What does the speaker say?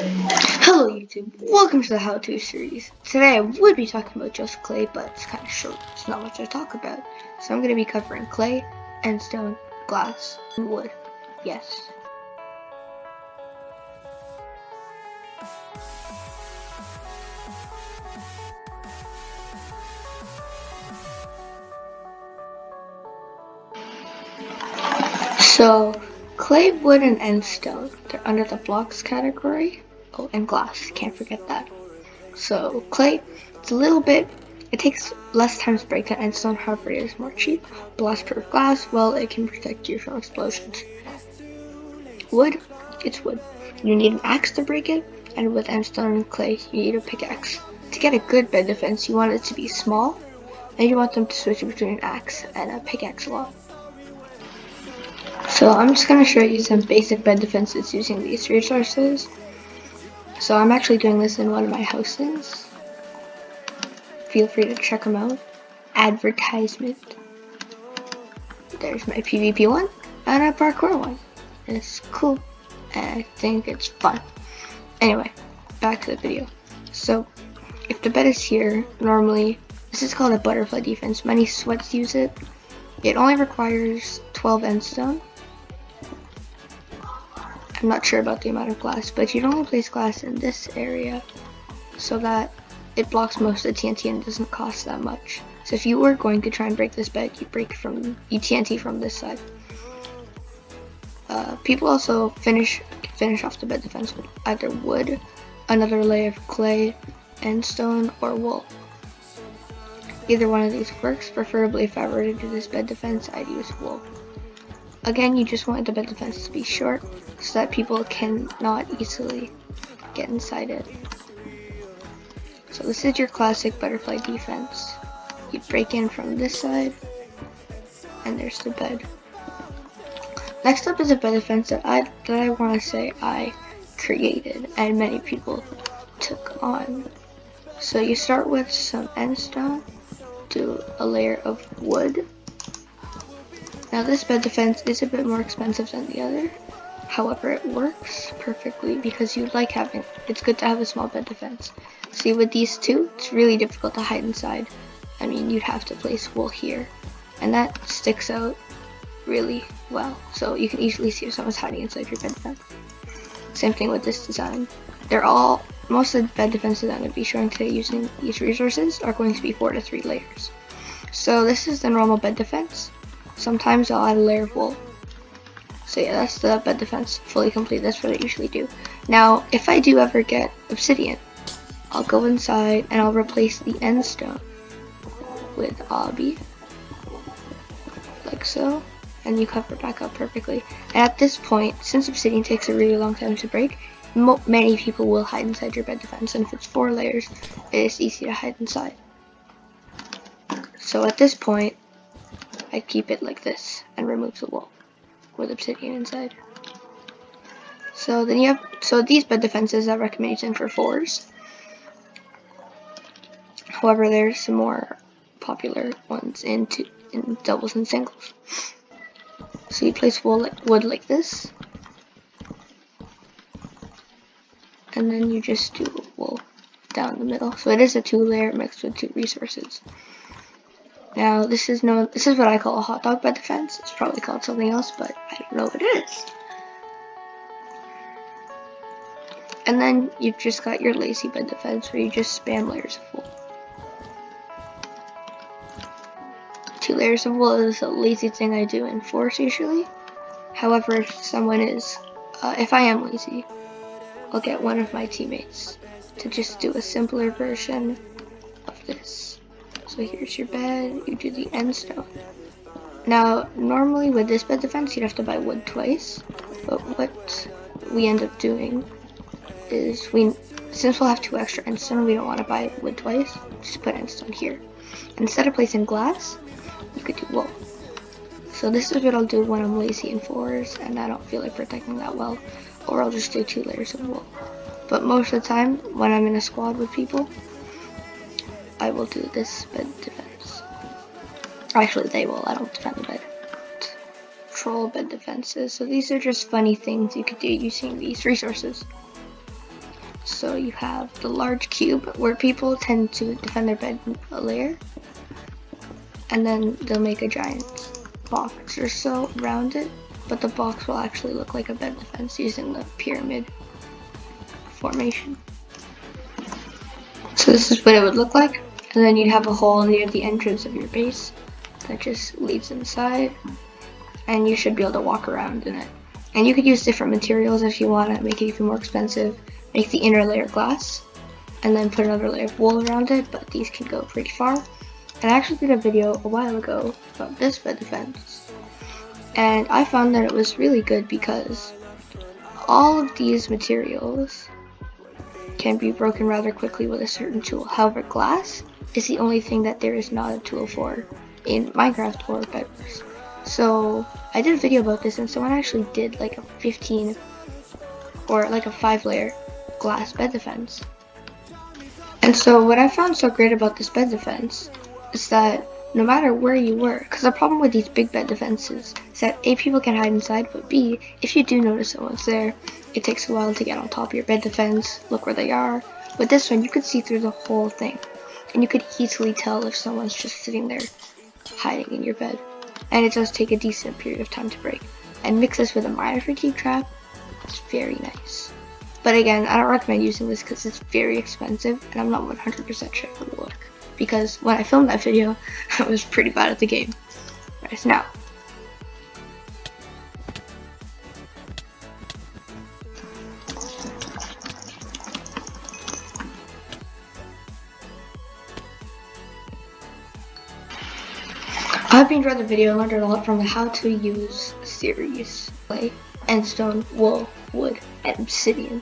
Hello YouTube, welcome to the how-to series. Today I would be talking about just clay, but it's kind of short, it's not much to talk about. So I'm going to be covering clay, endstone, glass, and wood. Yes. So clay, wood, and endstone, they're under the blocks category. Oh, and glass, can't forget that. So clay, it takes less time to break than endstone, however it is more cheap. Blast-proof glass, well, it can protect you from explosions. Wood, it's wood. You need an axe to break it, and with endstone and clay, you need a pickaxe. To get a good bed defense, you want it to be small, and you want them to switch between an axe and a pickaxe a lot. So I'm just going to show you some basic bed defenses using these resources. So I'm actually doing this in one of my houses. Feel free to check them out. Advertisement. There's my PvP one and a parkour one. It's cool and I think it's fun. Anyway, back to the video. So if the bed is here, normally this is called a butterfly defense. Many sweats use it. It only requires 12 endstone. I'm not sure about the amount of glass, but you'd only place glass in this area so that it blocks most of the TNT and doesn't cost that much. So if you were going to try and break this bed, you TNT from this side. People also finish off the bed defense with either wood, another layer of clay, endstone, or wool. Either one of these works. Preferably, if I were to do this bed defense, I'd use wool. Again, you just want the bed defense to be short so that people cannot easily get inside it. So this is your classic butterfly defense. You break in from this side, and there's the bed. Next up is a bed defense that I want to say I created and many people took on. So you start with some endstone, do a layer of wood. Now this bed defense is a bit more expensive than the other. However, it works perfectly because it's good to have a small bed defense. See, with these two, it's really difficult to hide inside. I mean, you'd have to place wool here, and that sticks out really well. So you can easily see if someone's hiding inside your bed defense. Same thing with this design. Most of the bed defenses I'm going to be showing today using these resources are going to be 4 to 3 layers. So this is the normal bed defense. Sometimes I'll add a layer of wool. So yeah, that's the bed defense fully complete. That's what I usually do. Now, if I do ever get obsidian, I'll go inside and I'll replace the endstone with obby, like so, and you cover it back up perfectly. And at this point, since obsidian takes a really long time to break, many people will hide inside your bed defense, and if it's 4 layers, it is easy to hide inside. So at this point, I keep it like this and remove the wool with obsidian inside. So then these bed defenses I recommend using for 4s. However, there's some more popular ones in doubles and singles. So you place wood like this, and then you just do wool down the middle. So it is a 2-layer mixed with 2 resources. Now this is what I call a hot dog bed defense. It's probably called something else, but I don't know what it is. And then you've just got your lazy bed defense where you just spam layers of wool. 2 layers of wool is a lazy thing I do in 4s usually. However, if I am lazy, I'll get one of my teammates to just do a simpler version of this. So here's your bed, you do the endstone. Now, normally with this bed defense, you'd have to buy wood twice, but what we end up doing is since we'll have 2 extra endstone, we don't want to buy wood twice, just put endstone here. Instead of placing glass, you could do wool. So this is what I'll do when I'm lazy in 4s and I don't feel like protecting that well, or I'll just do 2 layers of wool. But most of the time, when I'm in a squad with people, I will do this bed defense. Actually, they will. I don't defend the bed. Troll bed defenses. So these are just funny things you could do using these resources. So you have the large cube where people tend to defend their bed layer, and then they'll make a giant box or so around it, but the box will actually look like a bed defense using the pyramid formation. So this is what it would look like, and then you'd have a hole near the entrance of your base that just leads inside, and you should be able to walk around in it. And you could use different materials if you want to make it even more expensive. Make the inner layer glass, and then put another layer of wool around it, but these can go pretty far. And I actually did a video a while ago about this bed defense, and I found that it was really good because all of these materials can be broken rather quickly with a certain tool. However, glass is the only thing that there is not a tool for in Minecraft or Bedwars. So I did a video about this, and someone actually did like a 15 or like a 5-layer glass bed defense. And so what I found so great about this bed defense is that no matter where you were, because the problem with these big bed defenses is that A, people can hide inside, but B, if you do notice someone's there, it takes a while to get on top of your bed defense, look where they are. With this one, you could see through the whole thing, and you could easily tell if someone's just sitting there hiding in your bed. And it does take a decent period of time to break. And mix this with a miner fatigue trap, it's very nice. But again, I don't recommend using this because it's very expensive, and I'm not 100% sure it will work. Because when I filmed that video, I was pretty bad at the game. Right, now. I hope you enjoyed the video and learned a lot from the how to use series. Clay, Endstone, wool, wood, and obsidian.